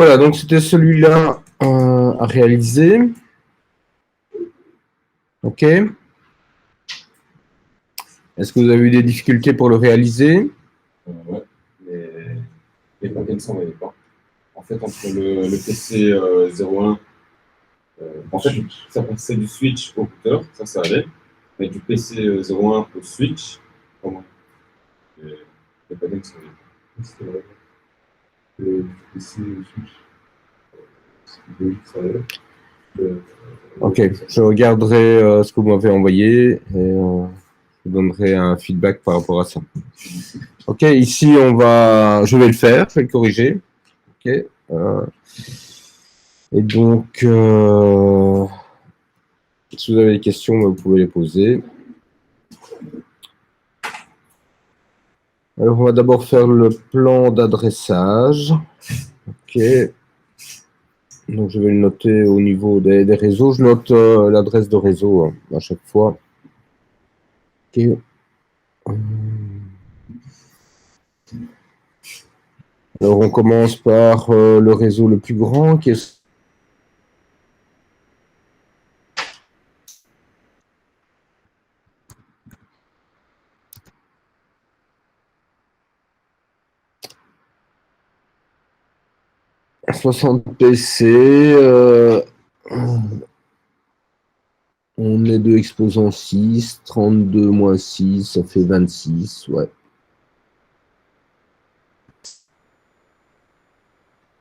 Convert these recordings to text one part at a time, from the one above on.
Voilà, donc c'était celui-là à réaliser. OK. Est-ce que vous avez eu des difficultés pour le réaliser? Ouais, les paquets ne s'envoyaient pas. En fait, entre le PC 01, en fait, ça passait du switch au routeur, ça allait. Mais du PC 01 au switch, comment les paquets ne s'envoyaient pas. C'était vrai. Le PC au switch, ça allait. Ok, je regarderai ce que vous m'avez envoyé et je vous donnerai un feedback par rapport à ça. Ok, ici je vais le faire, je vais le corriger. Ok. Et donc, si vous avez des questions, vous pouvez les poser. Alors, on va d'abord faire le plan d'adressage. Ok. Donc, je vais le noter au niveau des réseaux. Je note l'adresse de réseau à chaque fois. Ok. Alors, on commence par le réseau le plus grand, qui est 60 PC. On est deux exposants 6, 32 moins 6, ça fait 26, ouais.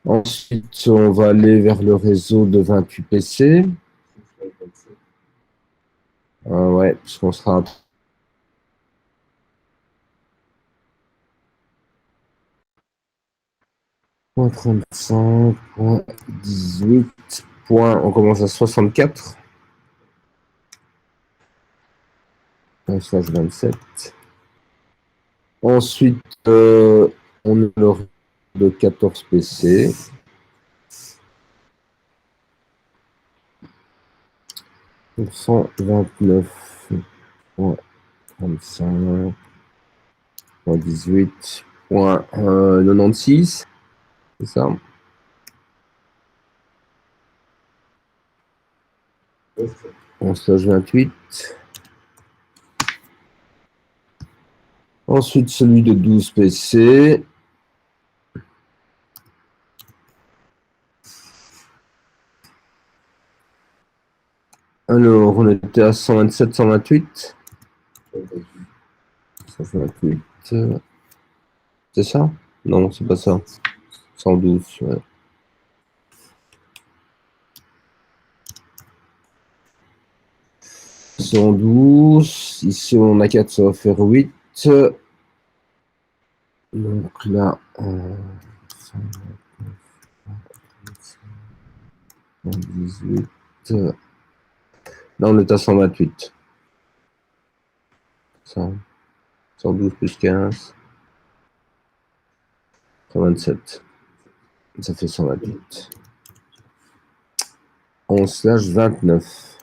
Ensuite, on va aller vers le réseau de 28 PC. Ouais, puisqu'on sera à 35.18. On commence à 64. Slash 27. Ensuite, on a le réseau de 14 PC. Pour 129.35.18.96. C'est ça? En slash 28. Ensuite, celui de 12 PC. Alors, on était à 127, 128. 128. C'est ça? Non, c'est pas ça. 112. Ouais. 112. Ici, on a 4, ça va faire 8. Donc là, 118. Là, on est à 128. 112 plus 15. 127. Ça fait 128. 11/29.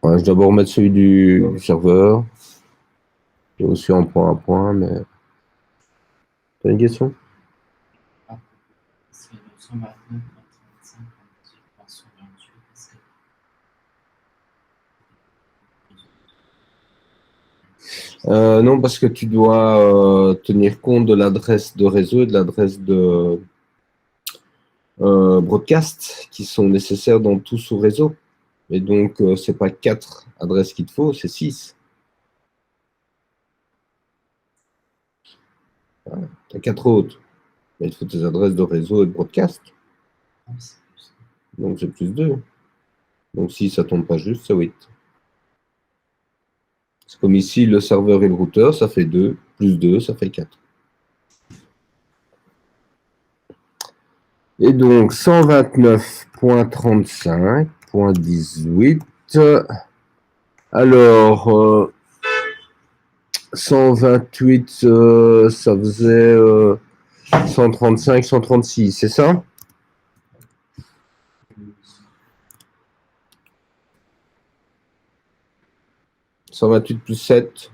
Ouais, je dois d'abord mettre celui du serveur. J'ai aussi en point à point, mais. T'as une question? Non, parce que tu dois tenir compte de l'adresse de réseau et de l'adresse de broadcast qui sont nécessaires dans tout sous-réseau. Et donc, c'est pas 4 adresses qu'il te faut, c'est 6. Voilà. Tu as 4 autres. Mais il te faut tes adresses de réseau et de broadcast. Donc, c'est plus 2. Donc, si ça tombe pas juste, c'est 8. C'est comme ici, le serveur et le routeur, ça fait 2. Plus 2, ça fait 4. Et donc, 129.35.18. Alors, 128, ça faisait 135, 136, c'est ça? « 128 plus 7.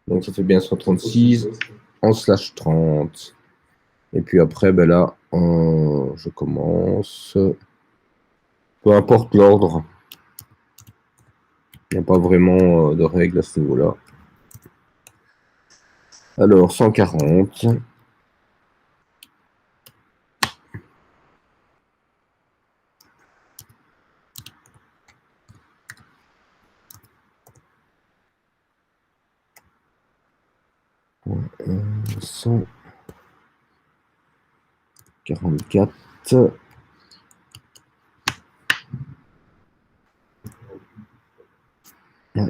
Donc ça fait bien 136 en /30. Et puis après, ben là, je commence. Peu importe l'ordre. Il n'y a pas vraiment de règle à ce niveau-là. Alors, 140. Euh, 144. Ouais.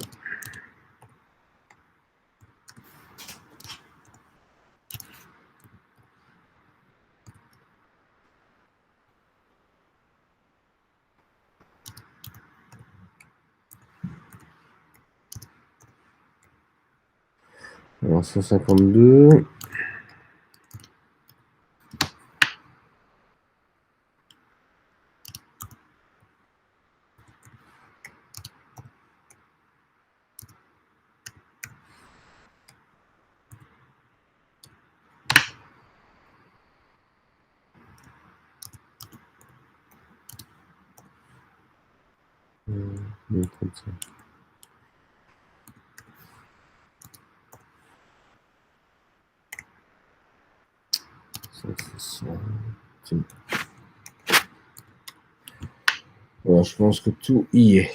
Alors, 152. Comme ça. Voilà, je pense que tout y est.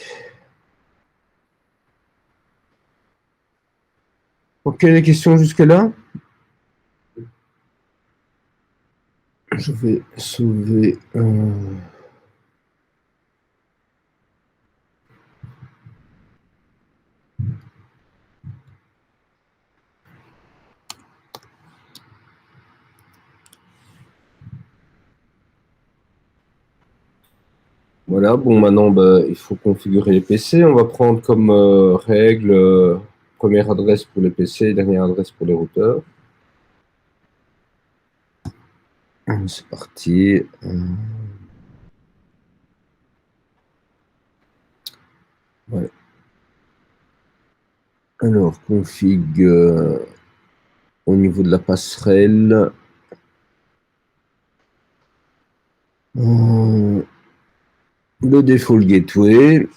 Ok, les questions jusque-là? Je vais sauver. Voilà, bon, maintenant, bah, il faut configurer les PC. On va prendre comme règle première adresse pour les PC, dernière adresse pour les routeurs. C'est parti. Ouais. Alors, config au niveau de la passerelle. Le default gateway.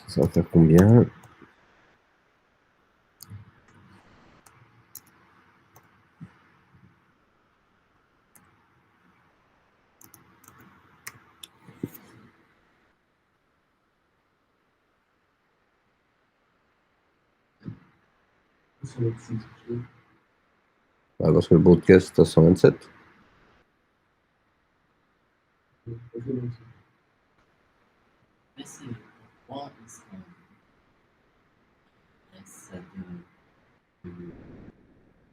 Ça va faire combien? Ah, parce que le broadcast est à 127.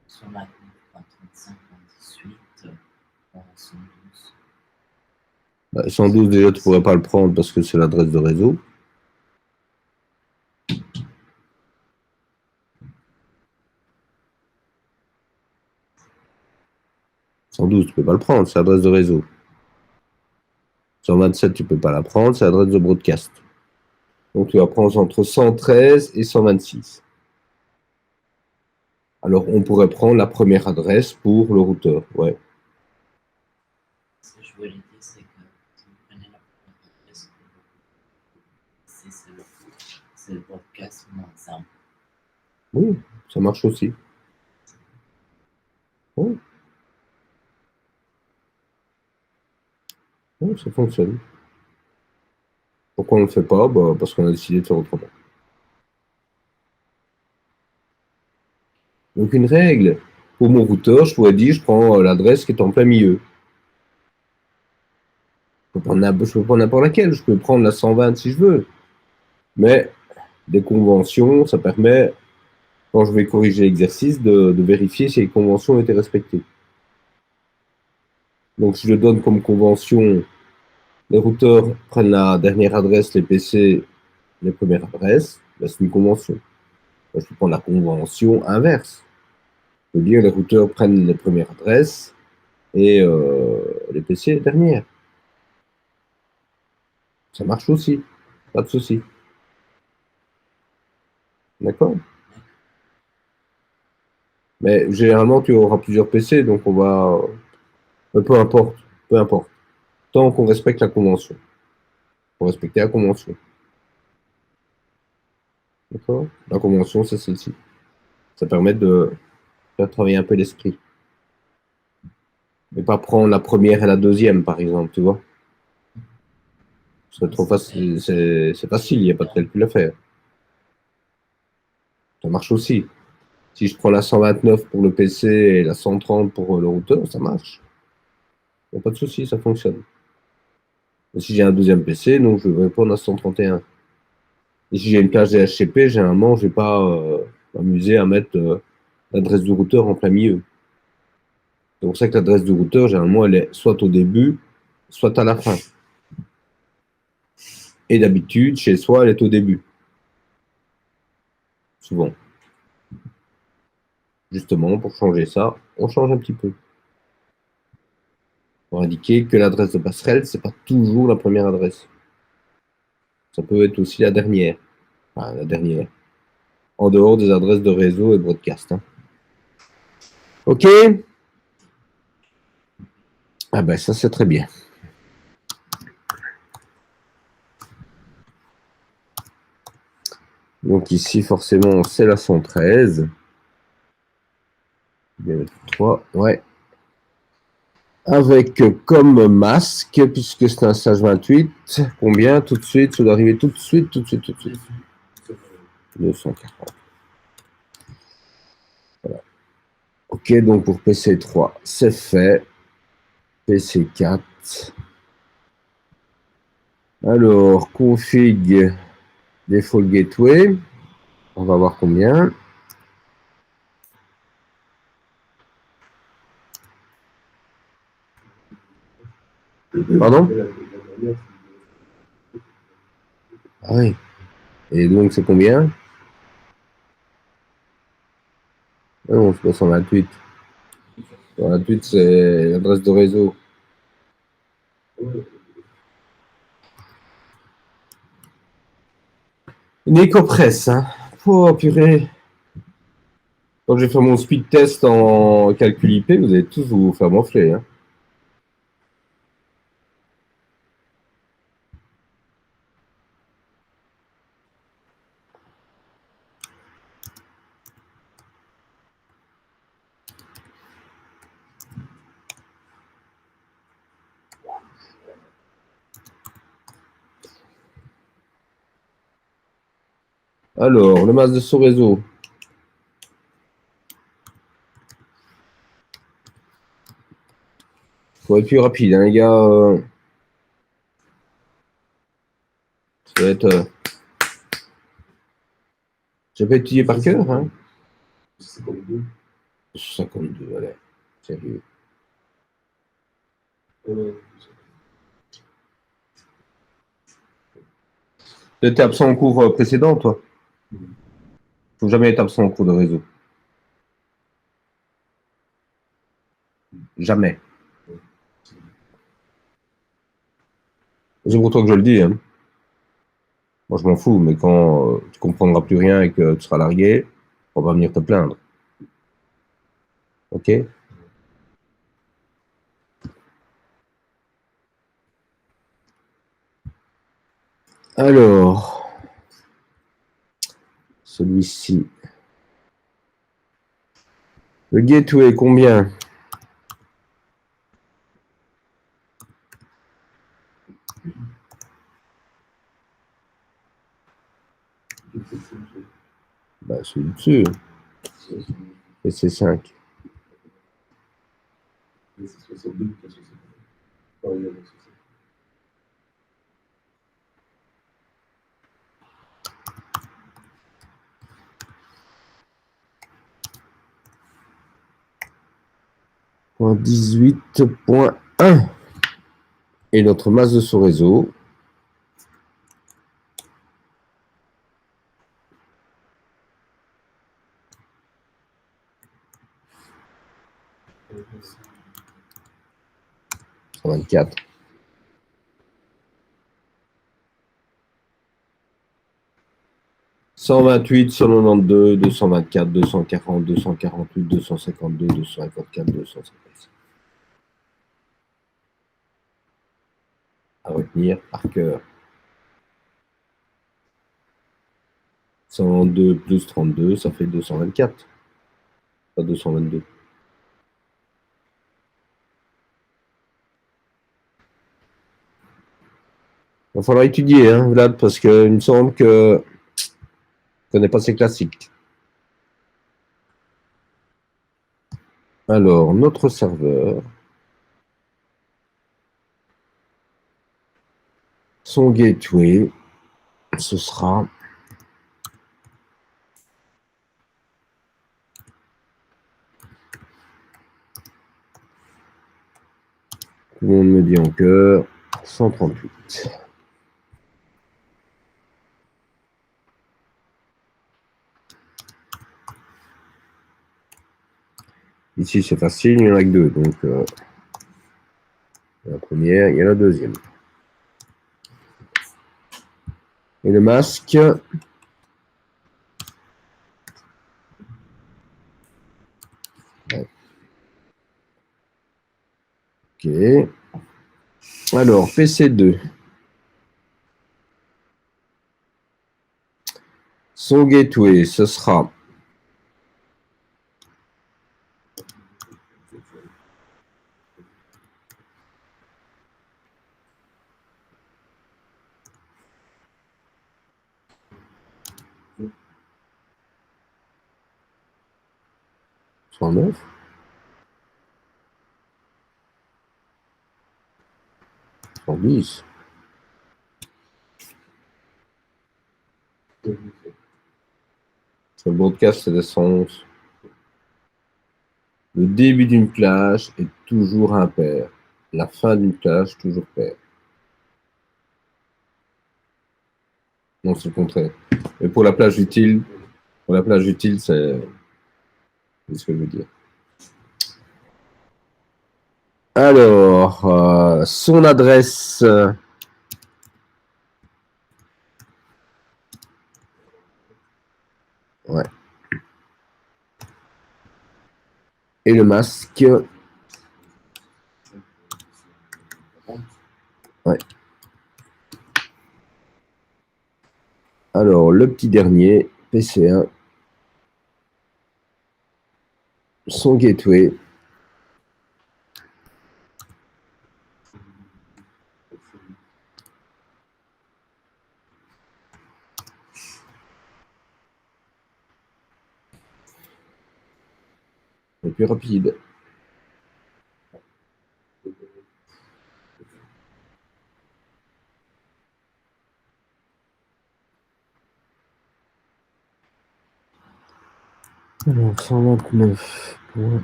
Sur la 35-18 en 112. Bah, 112, déjà, tu ne pourrais pas le prendre parce que c'est l'adresse de réseau. « 112, tu ne peux pas le prendre, c'est l'adresse de réseau. 127, tu ne peux pas la prendre, c'est l'adresse de broadcast. Donc, tu vas prendre entre 113 et 126. Alors, on pourrait prendre la première adresse pour le routeur, ouais. Ce que je voulais dire, c'est que si vous prenez la première adresse, c'est le podcast moins simple. Oui, ça marche aussi. Oui. Oui, ça fonctionne. Pourquoi on ne le fait pas? Bah, parce qu'on a décidé de faire autrement. Donc, une règle. Pour mon routeur, je pourrais dire, je prends l'adresse qui est en plein milieu. Je peux prendre n'importe laquelle. Je peux prendre la 120 si je veux. Mais des conventions, ça permet, quand je vais corriger l'exercice, de vérifier si les conventions ont été respectées. Donc, si je donne comme convention, les routeurs prennent la dernière adresse, les PC, les premières adresses, ben, c'est une convention. Ben, je peux prendre la convention inverse. Je veux dire, les routeurs prennent les premières adresses et les PC les dernières. Ça marche aussi, pas de souci. D'accord? Mais généralement, tu auras plusieurs PC, donc on va. Peu importe, peu importe. Tant qu'on respecte la convention. Faut respecter la convention. D'accord? La convention, c'est celle-ci. Ça permet de faire travailler un peu l'esprit. Et pas prendre la première et la deuxième, par exemple, tu vois. Ce serait trop facile. C'est facile, il n'y a pas de calcul à faire. Ça marche aussi. Si je prends la 129 pour le PC et la 130 pour le routeur, ça marche. Il n'y a pas de souci, ça fonctionne. Et si j'ai un deuxième PC, donc je vais répondre à 131. Et si j'ai une plage DHCP, généralement, je ne vais pas m'amuser à mettre l'adresse du routeur en plein milieu. C'est pour ça que l'adresse du routeur, généralement, elle est soit au début, soit à la fin. Et d'habitude, chez soi, elle est au début. Souvent. Justement, pour changer ça, on change un petit peu. Pour indiquer que l'adresse de passerelle, c'est pas toujours la première adresse. Ça peut être aussi la dernière. Enfin, la dernière. En dehors des adresses de réseau et de broadcast. Hein. OK? Ah ben, ça, c'est très bien. Donc ici, forcément, c'est la 113. 3, ouais. Avec comme masque, puisque c'est un stage 28, combien tout de suite? Ça doit arriver tout de suite, tout de suite, tout de suite. 240. Voilà. OK, donc pour PC3, c'est fait. PC4. Alors, config default gateway. On va voir combien. Pardon? Ah oui. Et donc, c'est combien? Ah non, c'est pas 128. 128, c'est l'adresse de réseau. Une écopresse, hein. Oh, purée. Quand j'ai fait mon speed test en calcul IP, vous allez tous vous faire morfler. Hein. Alors, le masque de sous réseau. Faut être plus rapide, hein, les gars. Ça va être. J'ai pas étudié par cœur, hein. 52. 52, allez. Sérieux. Tu étais absent au cours précédent, toi? Faut jamais être absent au cours de réseau. Jamais. C'est pour toi que je le dis. Hein. Moi, je m'en fous, mais quand tu comprendras plus rien et que tu seras largué, on va venir te plaindre. OK? Alors, celui-ci. Le gateway, combien? Bah, celui dessus. Et c'est 5. Point 18.1. Et notre masse de sous-réseau. « 24. 128, 192, 224, 240, 248, 252, 254, 255. À retenir par cœur. 102 plus 32, ça fait 224. Pas 222. Il va falloir étudier, hein, Vlad, parce qu'il me semble que je ne connais pas ces classiques. Alors, notre serveur, son gateway, ce sera tout le monde me dit en cœur 138. Ici, c'est facile, il n'y en a que deux. Donc, la première, il y a la deuxième. Et le masque, ouais. OK. Alors, PC2. Son gateway, ce sera cent neuf. Cent dix. Sur le broadcast, c'est des 111. Le début d'une plage est toujours impair. La fin d'une plage, toujours pair. Non, c'est le contraire. Mais pour la plage utile, c'est ce que je veux dire. Alors, son adresse. Ouais. Et le masque. Ouais. Alors, le petit dernier, PC1. Son gateway. Le plus rapide. Alors, 129 points.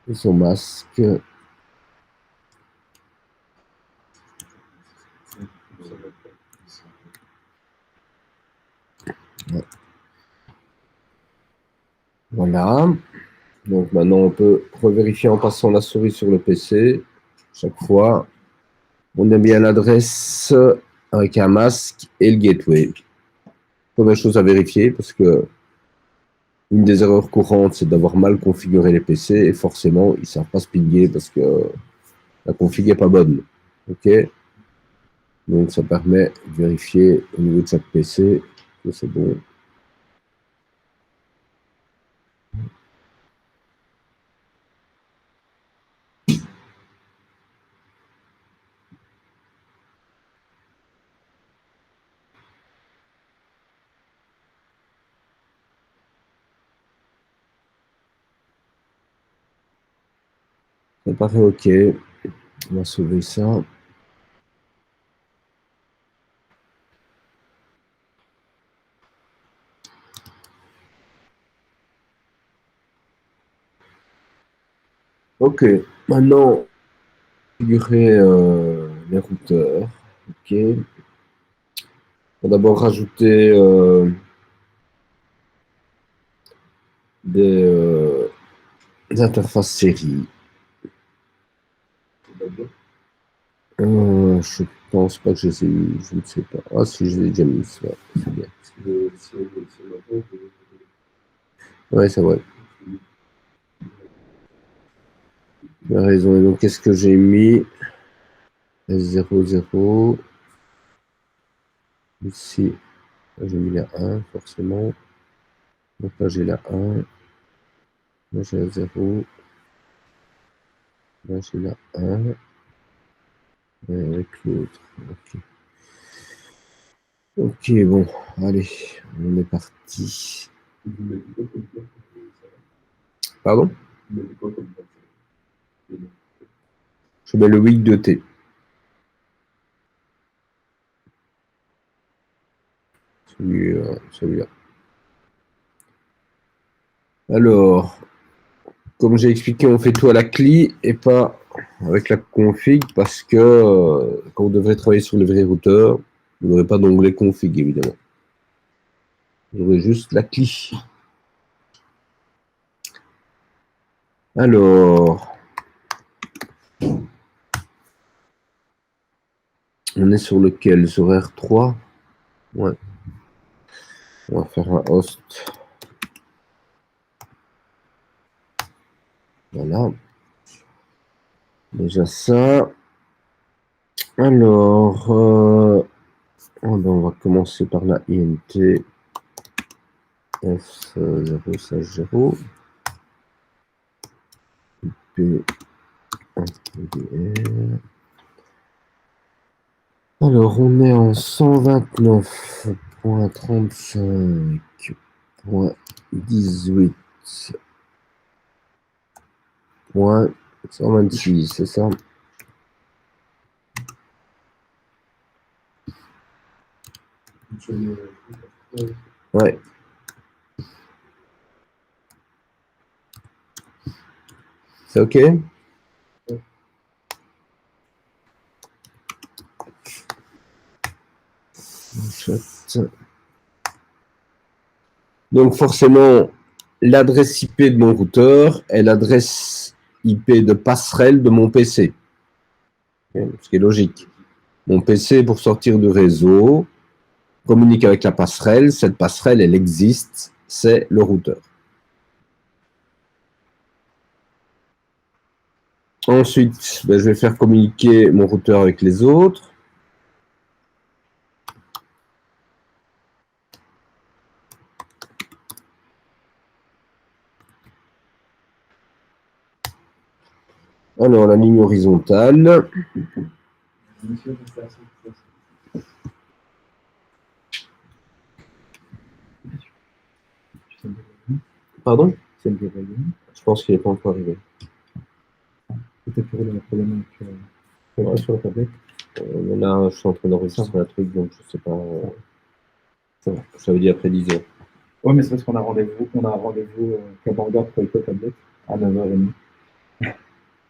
Et son masque. Ouais. Voilà. Donc maintenant, on peut revérifier en passant la souris sur le PC. Chaque fois, on a bien l'adresse avec un masque et le gateway. Première chose à vérifier, parce que une des erreurs courantes, c'est d'avoir mal configuré les PC et forcément, ils ne savent pas se pinguer parce que la config n'est pas bonne. OK? Donc, ça permet de vérifier au niveau de chaque PC que c'est bon. Ça paraît OK. On va sauver ça. OK. Maintenant, configurer les routeurs. OK. On va d'abord rajouter des interfaces série. Je pense pas que je les ai eu, je ne sais pas. Ah si, je les ai déjà mis, ouais, c'est bien. Ouais, c'est vrai. Tu as raison. Et donc, qu'est-ce que j'ai mis? S0, 0. Ici, j'ai mis la 1, forcément. Donc là, j'ai la 1. Là, j'ai la 0. Là, j'ai la 1. Et avec l'autre. Ok. Ok, bon, allez, on est parti. Pardon? Je mets le week de T. Celui-là. Alors, comme j'ai expliqué, on fait tout à la CLI et pas avec la config parce que quand vous devrez travailler sur le vrai routeur, vous n'aurez pas d'onglet config, évidemment. Vous aurez juste la CLI. Alors, on est sur lequel? Sur R3? Ouais. On va faire un host. Voilà. Déjà ça. Alors, on va commencer par la INT F060 P1. Alors, on est en 129.35.18.126, c'est ça? Ouais. C'est OK? Donc, forcément, l'adresse IP de mon routeur est l'adresse IP de passerelle de mon PC. Ce qui est logique. Mon PC, pour sortir du réseau, communique avec la passerelle. Cette passerelle, elle existe. C'est le routeur. Ensuite, je vais faire communiquer mon routeur avec les autres. Alors, la ligne horizontale. Pardon? Je pense qu'il n'est pas encore arrivé. Peut-être pour le problème avec sur la tablette. Là, je suis en train d'enregistrer un truc, donc je ne sais pas. Ça veut dire après 10 heures. Oui, mais c'est parce qu'on a rendez-vous, Kabarga pour la tablette à 9h30.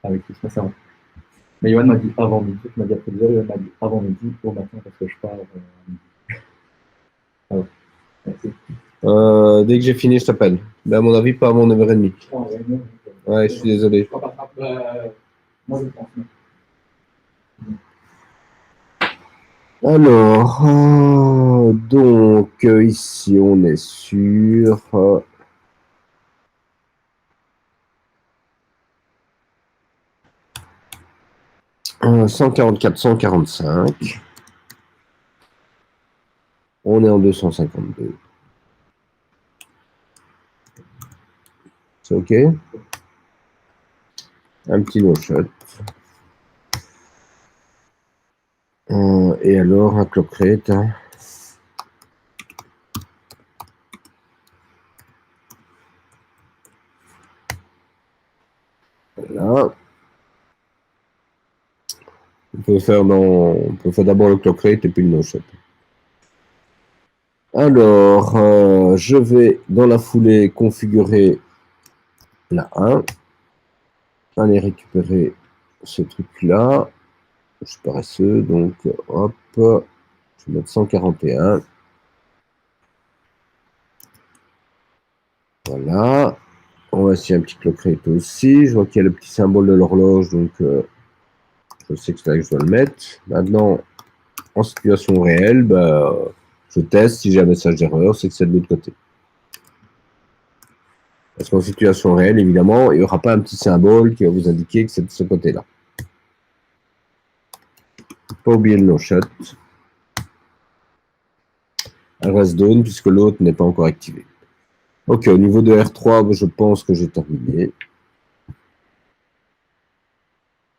Avec tout ça, ça va. Mais Yoann m'a dit avant midi, tu m'as dit après 10h, Yoann m'a dit avant midi au matin parce que je pars. Alors, merci. Dès que j'ai fini, je t'appelle. Mais à mon avis, pas avant 9h30. Ouais, je suis désolé. Moi, je pense. Alors, donc, ici, on est sur 144, 145. On est en 252. C'est OK? Un petit no-shot. Et alors, un clock rate. Voilà. On peut faire d'abord le clock rate et puis le no-shot. Alors, je vais dans la foulée configurer la 1. Aller récupérer ce truc-là. Je suis paresseux, donc hop, je vais mettre 141. Voilà. On va essayer un petit clock rate aussi. Je vois qu'il y a le petit symbole de l'horloge, donc Je sais que c'est là que je dois le mettre. Maintenant, en situation réelle, bah, je teste. Si j'ai un message d'erreur, c'est que c'est de l'autre côté. Parce qu'en situation réelle, évidemment, il n'y aura pas un petit symbole qui va vous indiquer que c'est de ce côté-là. Pas oublier le no-shot. Elle reste down puisque l'autre n'est pas encore activé. Ok, au niveau de R3, je pense que j'ai terminé.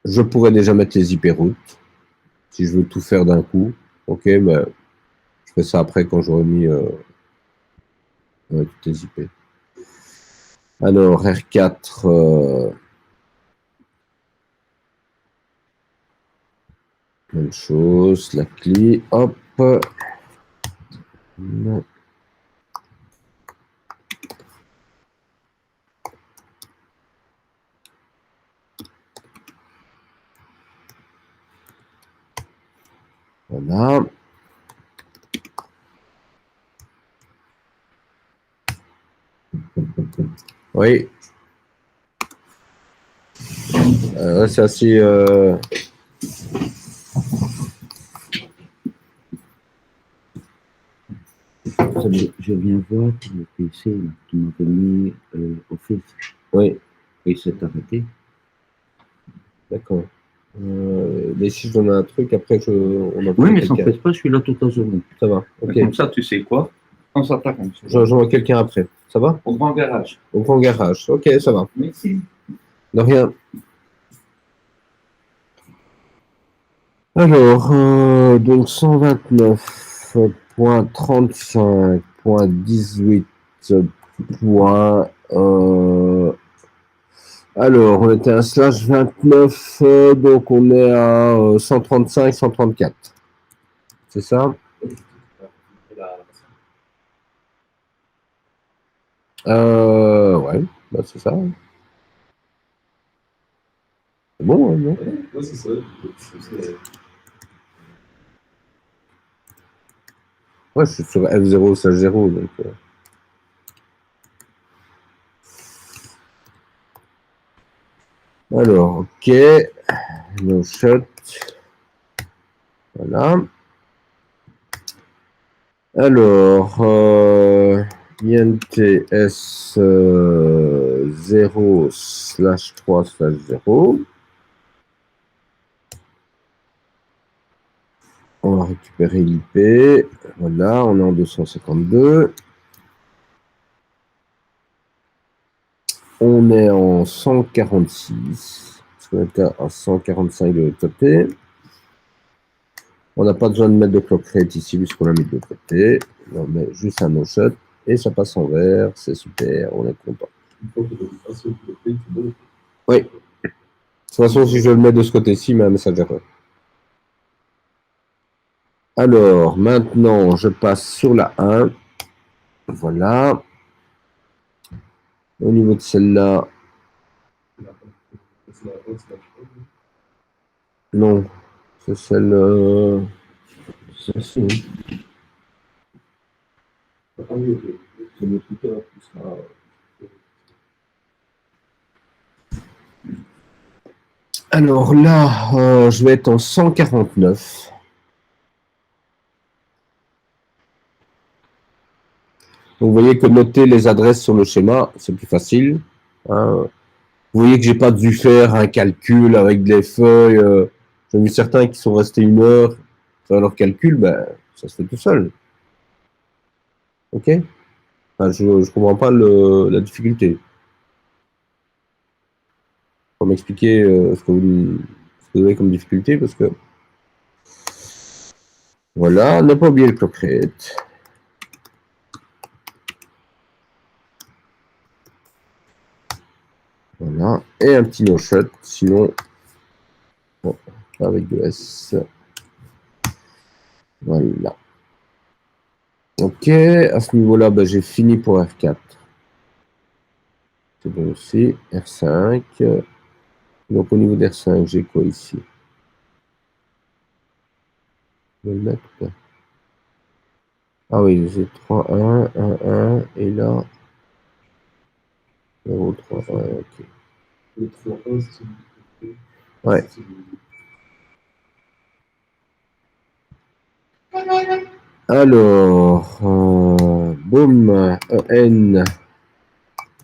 Je pourrais déjà mettre les IP routes si je veux tout faire d'un coup. Ok, mais je fais ça après quand j'aurai mis toutes les IP. Alors, R4, même chose, la clé, hop. Non. Voilà. Oui. C'est assez... Je viens voir le PC là, qui m'a mis Office. Oui, Et il s'est arrêté. d'accord. Mais si je donne un truc, après, on en Oui, mais sans quelqu'un. fait pas, je suis là toute la journée. Ça va, ok. Comme ça, tu sais quoi? Quand ça t'arrange. J'envoie quelqu'un après. Ça va? Au grand garage. Au grand garage. Ok, ça va. Merci. De rien. Alors, donc 129.35.18 points. Alors, on était à /29, donc on est à 135, 134. C'est ça? Ouais, bah c'est ça. C'est bon, hein, non? Ouais, c'est ça. Ouais, je suis sur F0/0, donc... Alors, ok. No shot. Voilà. Alors, INTS 0/3/0. On va récupérer l'IP. Voilà, on est en 252. On est en 146. Parce qu'on était à 145 de l'autre côté. On n'a pas besoin de mettre de clock rate ici, puisqu'on l'a mis de l'autre côté. On met juste un no-shot. Et ça passe en vert. C'est super, on est content. Oui. De toute façon, si je le mets de ce côté-ci, il met un message d'erreur. Alors, maintenant, je passe sur la 1. Voilà. Au niveau de celle-là, non, c'est celle... celle-ci. Alors là, je vais être en 149. Donc, vous voyez que noter les adresses sur le schéma, c'est plus facile. Hein. Vous voyez que j'ai pas dû faire un calcul avec des feuilles. J'en ai vu certains qui sont restés 1 heure faire leur calcul, ben, ça se fait tout seul. Ok? Enfin, je ne comprends pas la difficulté. Pour m'expliquer ce que vous avez comme difficulté, parce que voilà, ne pas oublier le clock rate. Voilà, et un petit no-shot, sinon, bon, avec 2S. Voilà. Ok, à ce niveau-là, ben, j'ai fini pour R4. C'est bon aussi. R5. Donc au niveau d'R5, j'ai quoi ici? Je vais le mettre ou pas? Ah oui, j'ai 3, 1, 1, 1, et là, 0, 3, 1, ok. Le 3-1, c'est celui. Ouais. Alors, boum, EN,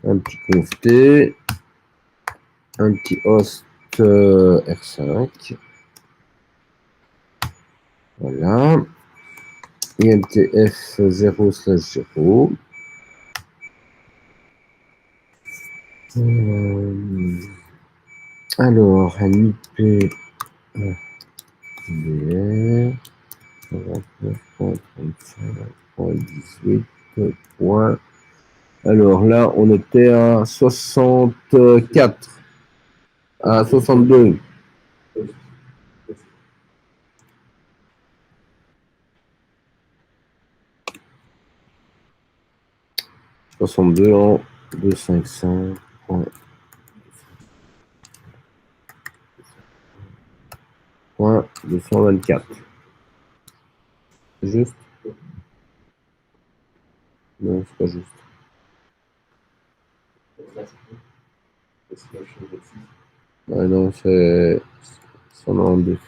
un petit conf T, un petit host R5. Voilà. INTF 0/0. Alors, un IP DR 29.35.18. Alors là, on était à 64, à 62. 62 en 255. Point 224. C'est juste? Non, c'est pas juste. Ouais, non, c'est 192.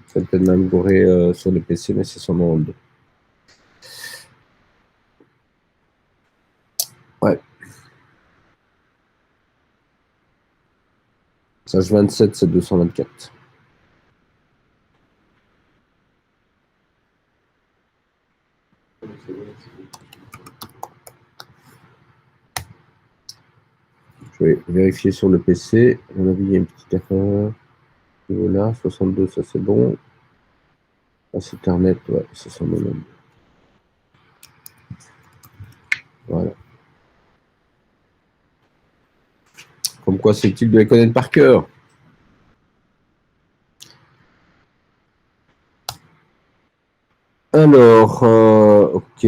C'est peut-être même goré sur le PC, mais c'est 192. Ouais. Sage 27, c'est 224. Je vais vérifier sur le PC. À mon avis, il y a une petite erreur. Voilà, 62, ça c'est bon. Ah, c'est Internet, ouais, c'est 192. Voilà. Comme quoi, c'est utile de les connaître par cœur. Alors, OK.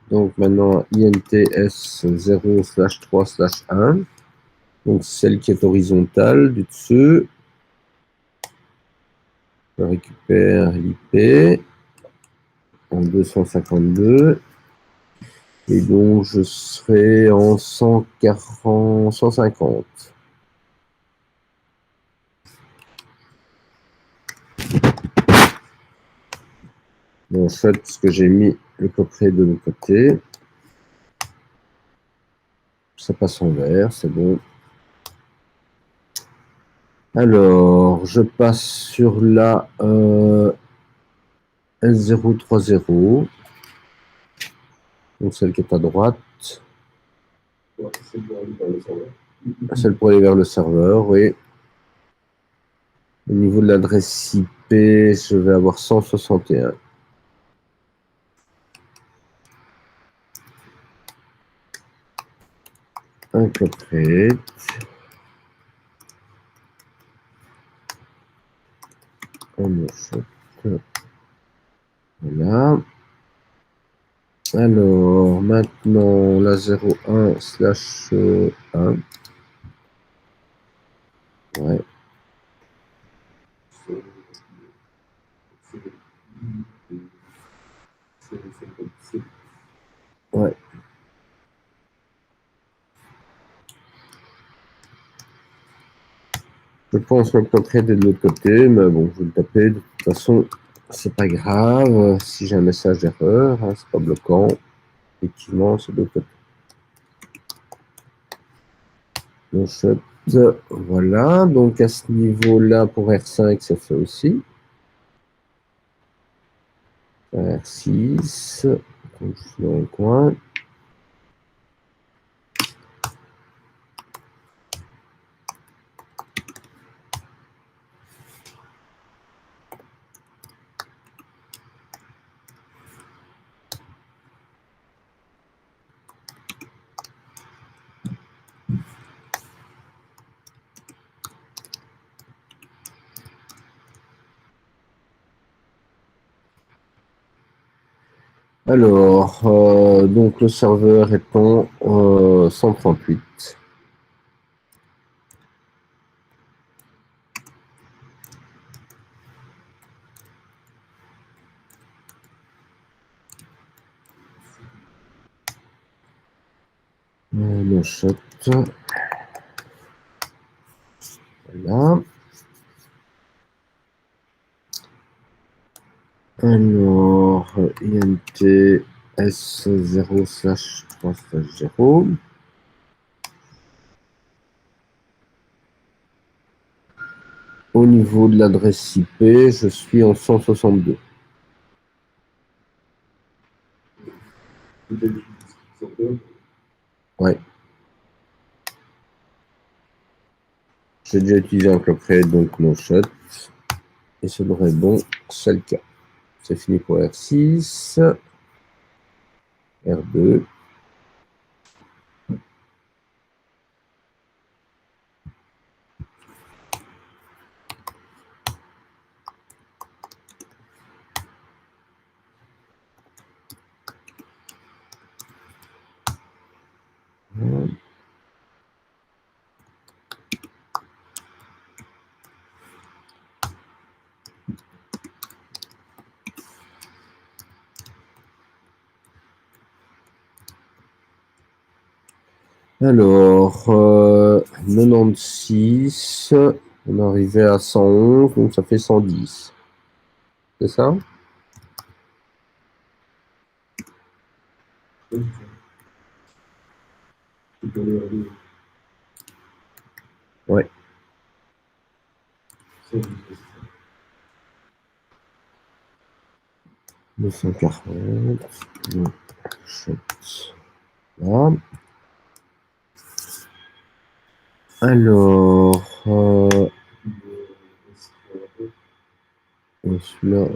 Donc maintenant, INTS 0/3/1. Donc celle qui est horizontale du dessus. Je récupère l'IP en 252. Et donc je serai en 140, 150. Bon, en fait, parce que j'ai mis le coffret de l'autre côté. Ça passe en vert, c'est bon. Alors, je passe sur la S030. Donc celle qui est à droite. Celle pour aller vers le serveur, oui. Au niveau de l'adresse IP, je vais avoir 161. Un coffret. Un shot. Voilà. Alors, maintenant, la 01/1. Ouais. Ouais. Je pense que le coffret est de l'autre côté, mais bon, je vais le taper. De toute façon, c'est pas grave. Si j'ai un message d'erreur, hein, c'est pas bloquant. Effectivement, c'est de l'autre côté. Donc, voilà, donc à ce niveau-là, pour R5, ça fait aussi. R6, donc je suis dans le coin. Alors, donc le serveur est en 138. Le shot. Voilà. Alors, INT S0/3/0. Au niveau de l'adresse IP, je suis en 162. Ouais. J'ai déjà utilisé un club create, donc no shut. Et ce devrait être bon, c'est le cas. C'est fini pour R6. R2. Alors, 96, on est arrivé à 111, donc ça fait 110. C'est ça? Ouais. C'est 240. Voilà. Alors, celui-là,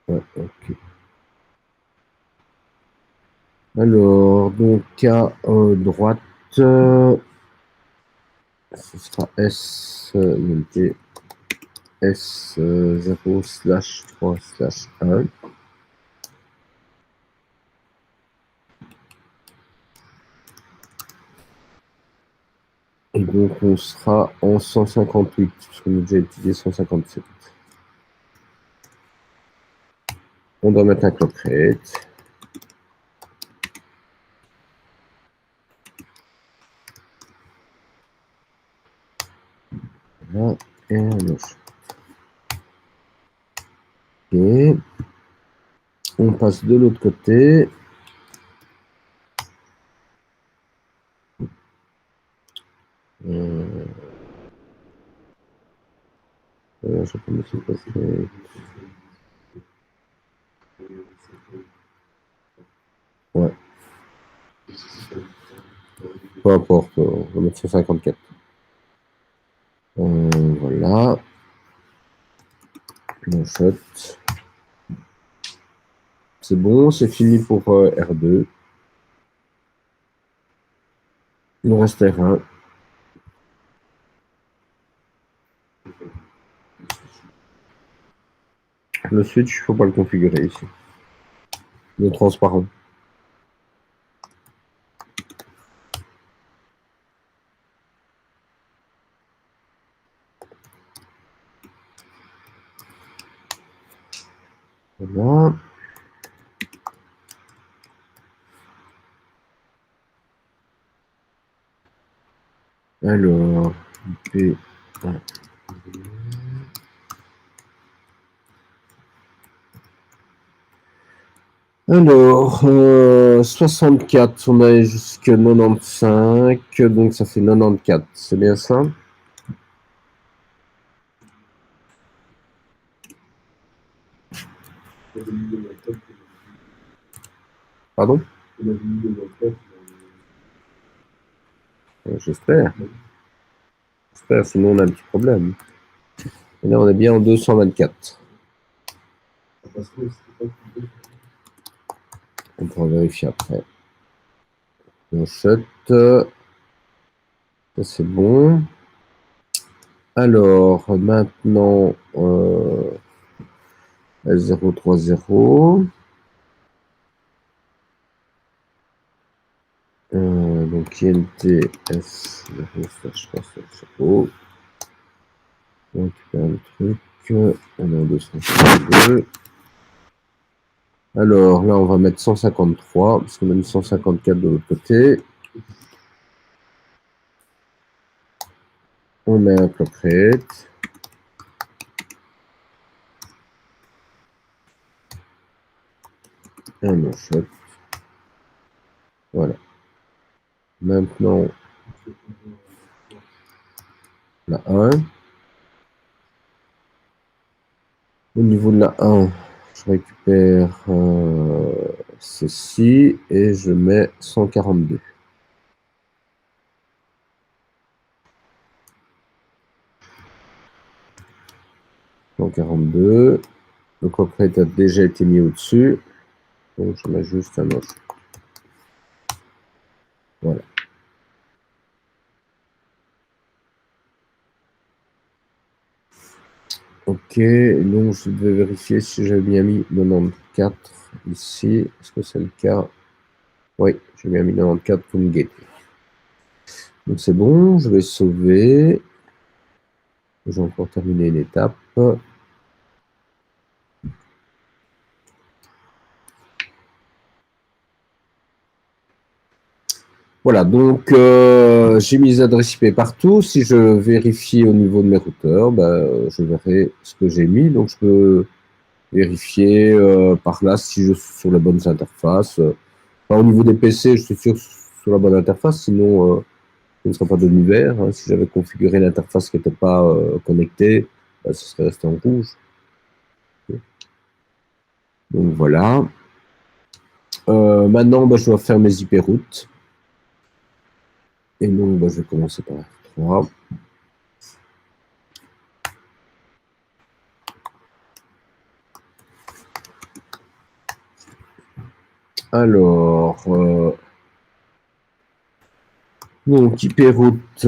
ouais, ok. Alors, donc à droite, ce sera S, INT S0/3/1. Et donc, on sera en 158, parce qu'on a déjà utilisé 157. On doit mettre un club create. Voilà, et un autre. Ok. On passe de l'autre côté. Je sais pas si c'est passé. Ouais. Peu importe, on va mettre 154. Voilà. Mon shot. C'est bon, c'est fini pour R2. Il nous reste R1. Le switch, il ne faut pas le configurer ici. Le transparent. Voilà. Alors, IP. Alors, 64, on a jusqu'à 95, donc ça fait 94, c'est bien ça? Pardon? J'espère. J'espère, sinon on a un petit problème. Et là, on est bien en 224. On pourra vérifier après. On shut. Ça, c'est bon. Alors, maintenant, S030. Donc, INT S0/3/0. On récupère le truc. On est en 252. Alors, là, on va mettre 153, parce qu'on a mis 154 de l'autre côté. On met un club create. Un no-shot. Voilà. Maintenant, la 1. Au niveau de la 1, je récupère ceci et je mets 142. Le coffret a déjà été mis au-dessus. Donc je mets juste un autre. Voilà. Ok, donc je vais vérifier si j'ai bien mis 94 ici. Est-ce que c'est le cas? Oui, j'ai bien mis 94 comme gate. Donc c'est bon, je vais sauver. J'ai encore terminé une étape. Voilà, donc j'ai mis les adresses IP partout. Si je vérifie au niveau de mes routeurs, je verrai ce que j'ai mis. Donc je peux vérifier par là si je suis sur les bonnes interfaces. Au niveau des PC, je suis sûr sur la bonne interface, sinon ce ne sera pas devenu vert. Hein. Si j'avais configuré l'interface qui n'était pas connectée, ce serait resté en rouge. Donc voilà. Maintenant, je dois faire mes IP routes. Et donc, je vais commencer par R3. Alors, donc IP route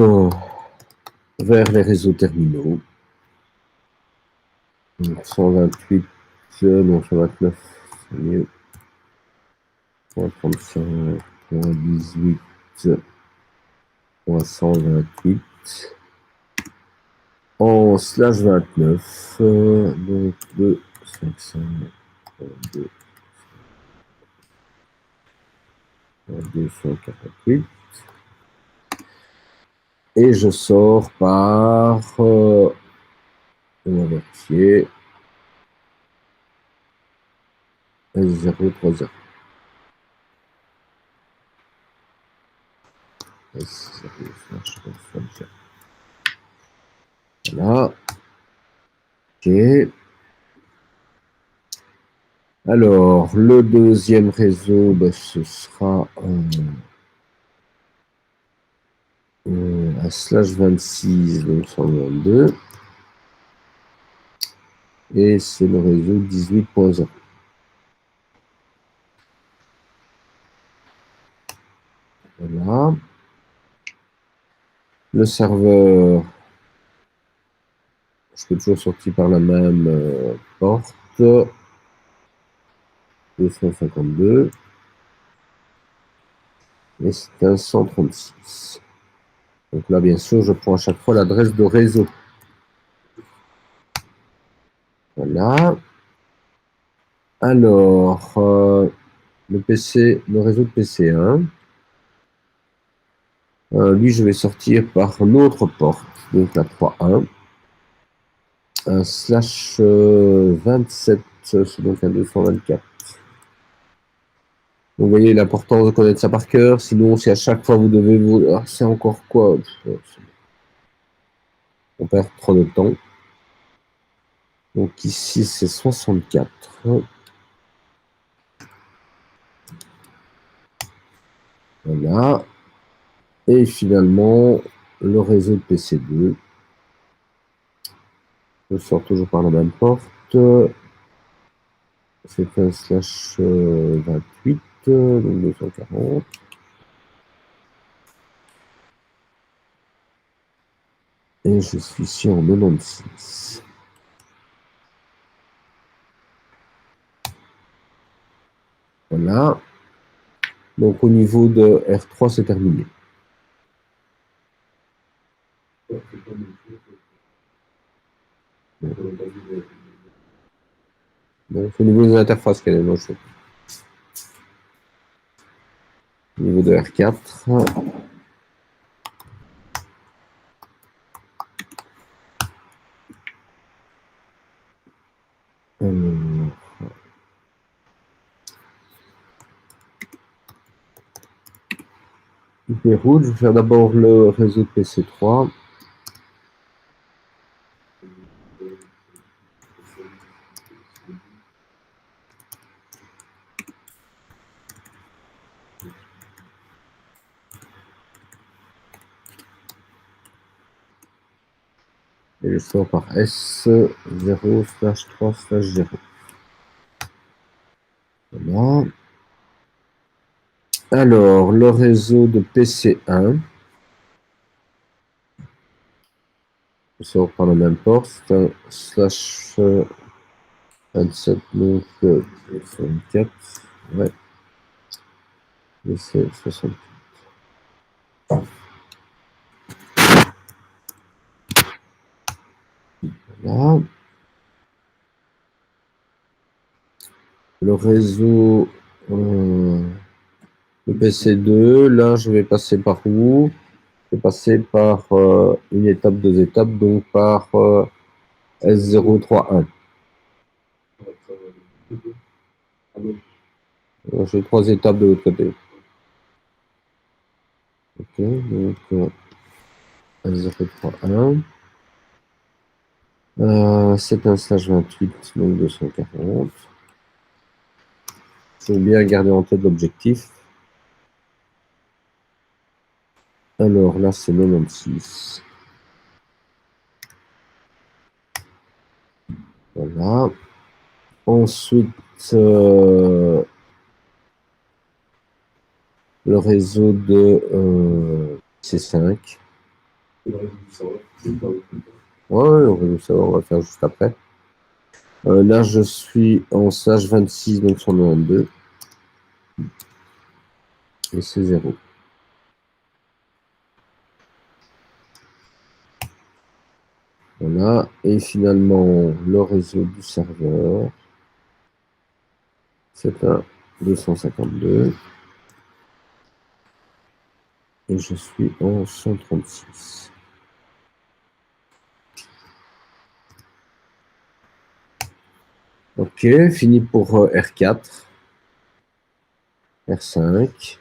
vers les réseaux terminaux. Donc 128, non 129, c'est mieux. 135, 18, 128. En slash 29, donc 2, 500, 2, 248. Et je sors par, on va vérifier, S030. S0/24. Voilà. Ok. Alors, le deuxième réseau, ce sera à slash 26, donc 122. Et c'est le réseau 18.0. Voilà. Le serveur, je peux toujours sortir par la même porte. 252. Et c'est un 136. Donc là, bien sûr, je prends à chaque fois l'adresse de réseau. Voilà. Alors, le réseau de PC1. Lui, je vais sortir par l'autre porte, donc la 3.1. Un slash 27, c'est donc un 224. Vous voyez l'importance de connaître ça par cœur, sinon si à chaque fois vous devez vous... Ah, c'est encore quoi? On perd trop de temps. Donc ici c'est 64. Voilà. Et finalement, le réseau de PC2. Je sors toujours par la même porte. C'est un slash 28, donc 240. Et je suis ici en 96. Voilà. Donc au niveau de R3, c'est terminé. Donc au niveau des interfaces, quelle est notre chose? Au niveau de R4. les routes. Je vais faire d'abord le réseau de PC3. Et je sors par S0/3/0. Voilà. Alors, le réseau de PC1. Je sors par la même porte. C'est un slash 27, donc 64. Ouais. Et c'est 60. Voilà. Le réseau de PC2, là, je vais passer par où? Je vais passer par une étape, deux étapes, donc par S031. J'ai trois étapes de l'autre côté. Ok, donc S031. C'est un slash 28, donc 240. Il faut bien garder en tête l'objectif. Alors là, c'est 96. Voilà. Ensuite, le réseau de C5. Ouais, le réseau savoir, on va faire juste après. Là, je suis en slash 26, donc 192. Et c'est 0. Voilà. Et finalement, le réseau du serveur. C'est un 252. Et je suis en 136. Ok, fini pour R4. R5.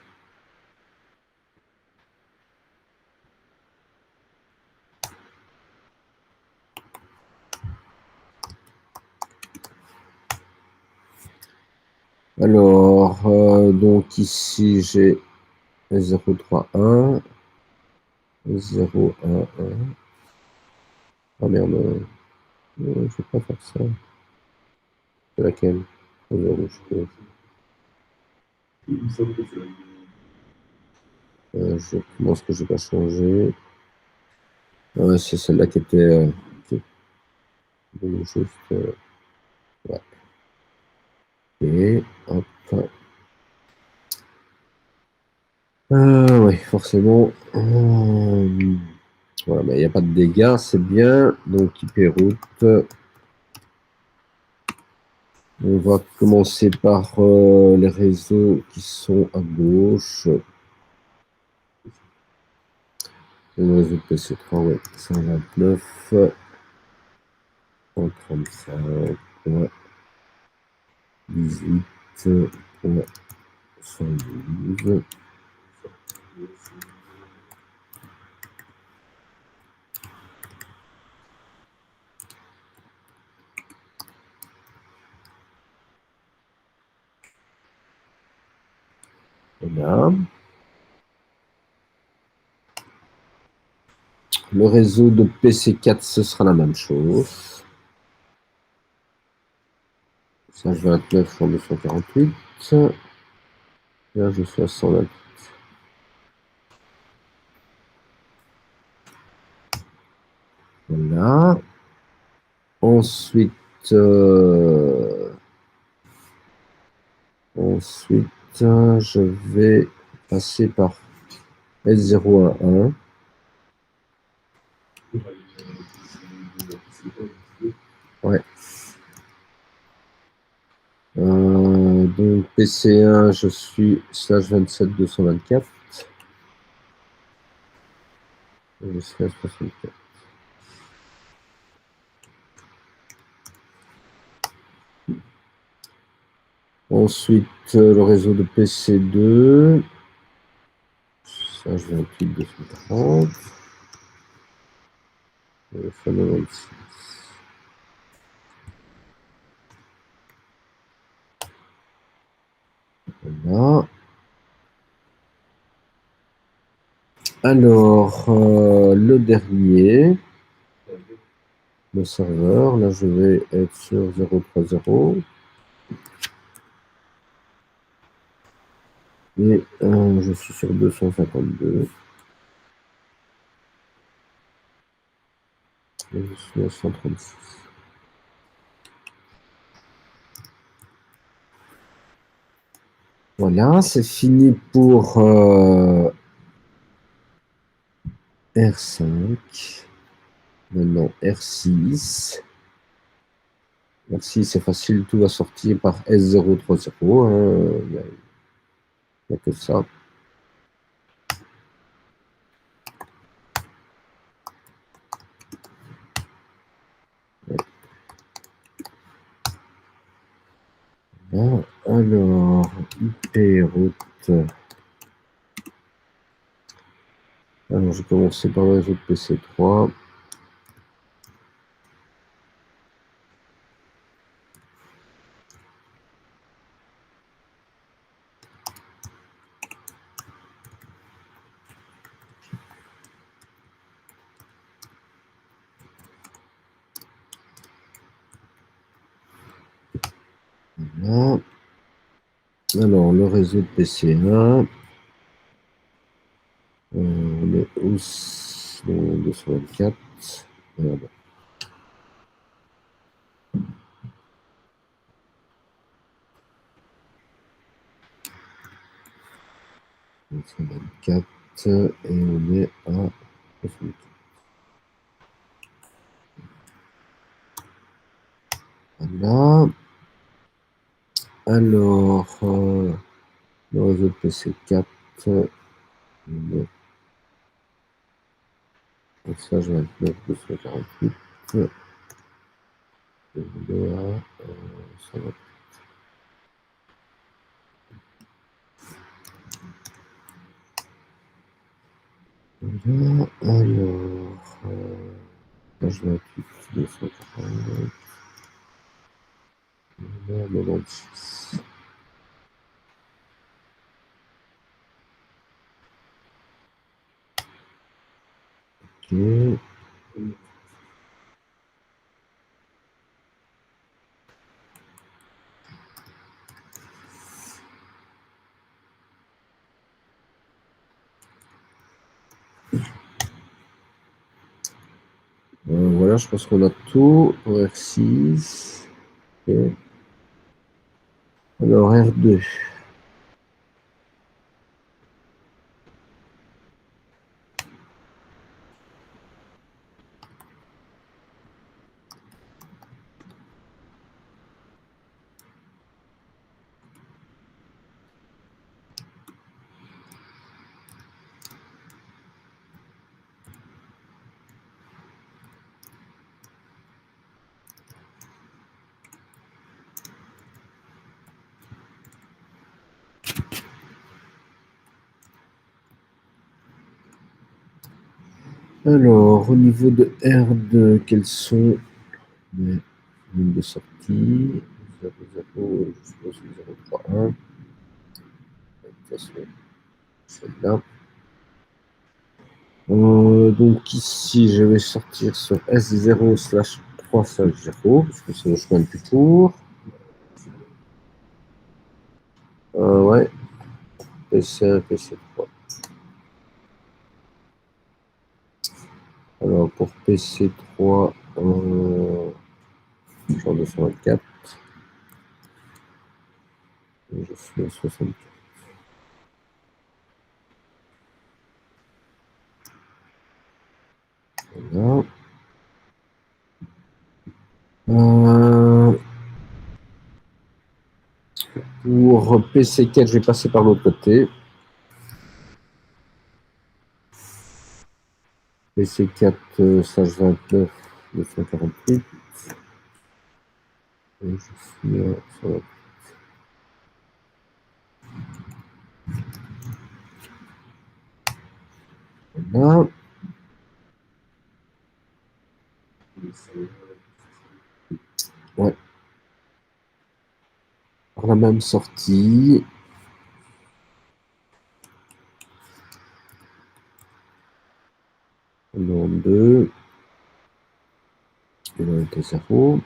Alors, donc ici, j'ai 031, 011. Ah merde, je ne vais pas faire ça. C'est laquelle? Je pense que je n'ai pas changé. Ouais, c'est celle-là qui était juste. Ouais. Et hop. Oui, forcément. Voilà, mais il n'y a pas de dégâts, c'est bien. Donc, IP route. On va commencer par les réseaux qui sont à gauche. Le réseau de PC3, ouais, 129, 135, ouais, 18, ouais, 112. Voilà. Le réseau de PC4, ce sera la même chose. Ça, je vais 29 en 248. Là, je suis à 128. Voilà. Ensuite, je vais passer par S011. Ouais. Donc PC1, je suis slash 27 224. Et je serai à 64. Ensuite, le réseau de PC2. 28, 230. Fois 96. Voilà. Alors, le dernier, le serveur, là je vais être sur 030. Et je suis sur 252. Et je suis à 136. Voilà, c'est fini pour R5. Maintenant R6. R6, c'est facile, tout va sortir par S030. Il n'y a que ça. Voilà. Alors, IP route. Alors, je vais commencer par le réseau de PC3. Voilà. Alors, le réseau de PC1. On est au 224. Voilà. 224. Et on est à 64. Voilà. Alors, le réseau de PC4. Ça, je vais mettre 248. Et on est à 128. Voilà. Alors, là, je vais mettre 240. On est à 96. Ok. Voilà, je pense qu'on a tout pour R6. Ok. Alors, R2. Alors, au niveau de R2, quelles sont les lignes de sortie? 0, 0, je suppose que 0, 3, 1. De toute façon, celle-là. Donc ici, je vais sortir sur S0/3/0, parce que c'est le chemin le plus court. Ouais, PC1, PC3. Alors pour PC3, genre 224. Et je suis à 64. Voilà. Pour PC4, je vais passer par l'autre côté. PC4, stage 29, 248. Et je suis à 128. Voilà. Ouais. Par la même sortie. On 2. Et là, était 0.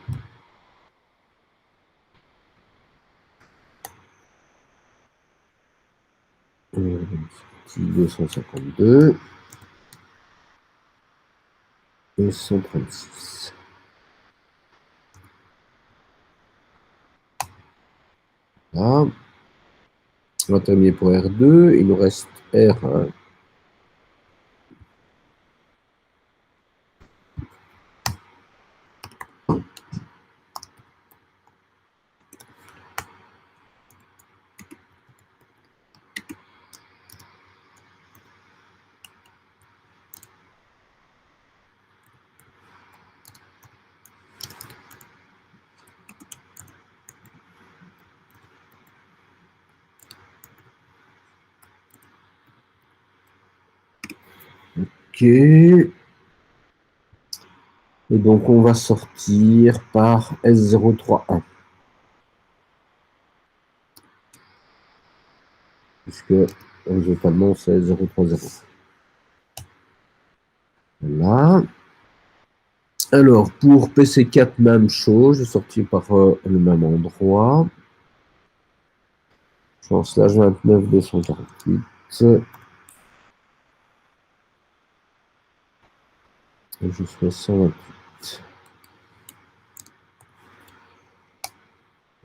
Sortie 252. Et 136. Là. On va terminer pour R2. Il nous reste R1. OK. Et donc, on va sortir par S031. Puisque, horizontalement, c'est S030. Voilà. Alors, pour PC4, même chose. Je sortis par le même endroit. Je suis en /29 248. Et je suis à 128.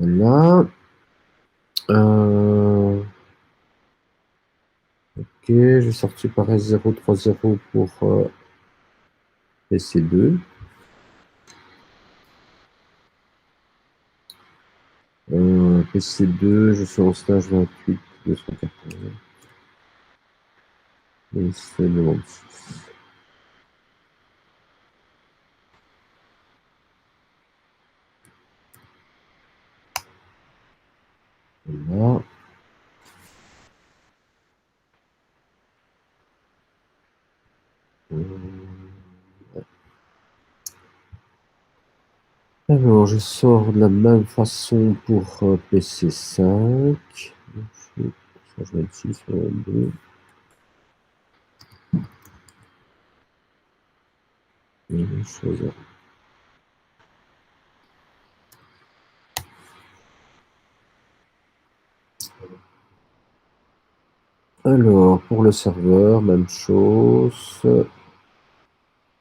Voilà. OK, je sortis par S030 pour PC2. PC2, je suis en /28 280. Et c'est 96. Voilà. Alors, je sors de la même façon pour PC5. /26, /22. Et je choisis. Alors, pour le serveur, même chose.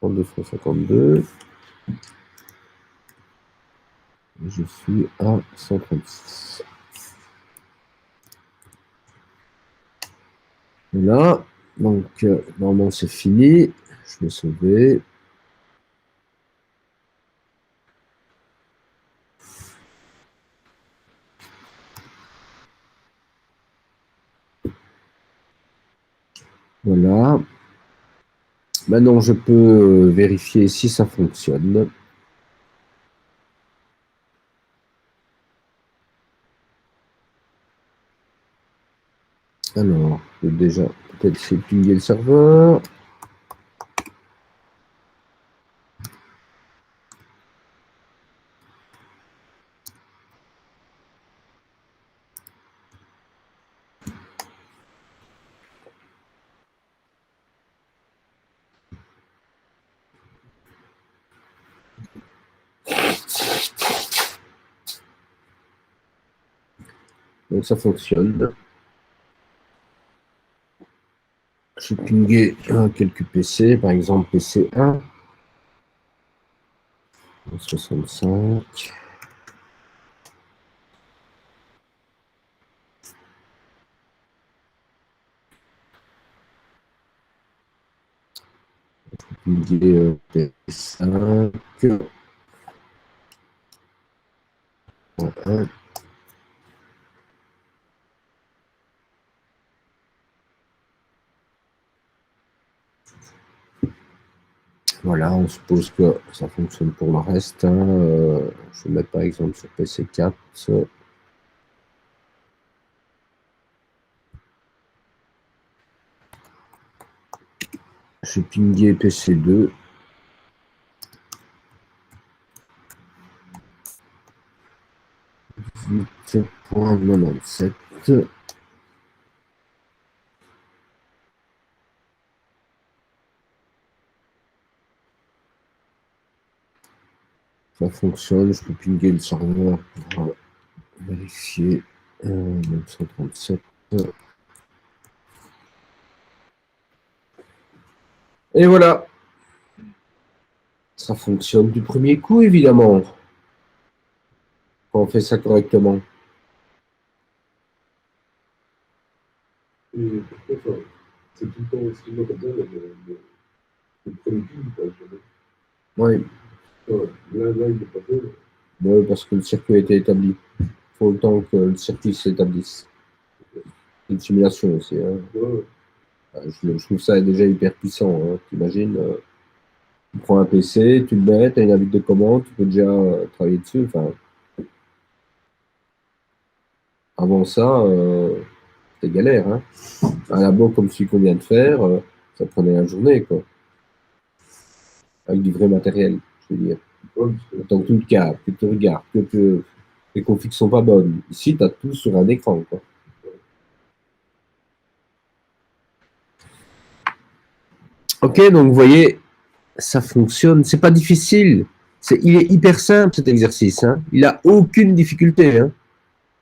3252. Je suis à 136. Voilà. Donc, normalement, c'est fini. Je vais sauver. Voilà. Maintenant, je peux vérifier si ça fonctionne. Alors, je vais déjà peut-être pinguer le serveur. Donc, ça fonctionne. Je vais pinguer quelques PC, par exemple PC1. 65. Pinguer PC5. Voilà. Voilà, on suppose que ça fonctionne pour le reste. Je vais mettre par exemple sur PC4. Je vais pinguer PC2. .97. Ça fonctionne, je peux pinguer le serveur pour vérifier. 937. Et voilà. Ça fonctionne du premier coup, évidemment. Quand on fait ça correctement. Et pourquoi ça c'est tout le temps aussi comme ça, le premier ping, quoi, je veux dire. Oui. Ouais, là, il n'est pas fait. Oui, parce que le circuit a été établi. Il faut le temps que le circuit s'établisse. C'est une simulation aussi. Hein. Ouais. Je trouve ça déjà hyper puissant. Hein. T'imagines, tu prends un PC, tu le mets, tu as une invite de commande, tu peux déjà travailler dessus. Enfin, avant ça, c'était galère. Hein. Un labo comme celui qu'on vient de faire, ça prenait la journée, quoi. Avec du vrai matériel, je veux dire. Ouais, Tant que tu le captes, que tu regardes, que les configs sont pas bonnes. Ici, tu as tout sur un écran, quoi. Ok, donc vous voyez, ça fonctionne. C'est pas difficile. Il est hyper simple cet exercice. Hein. Il n'a aucune difficulté. Hein.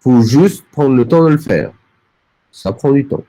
Faut juste prendre le temps de le faire. Ça prend du temps.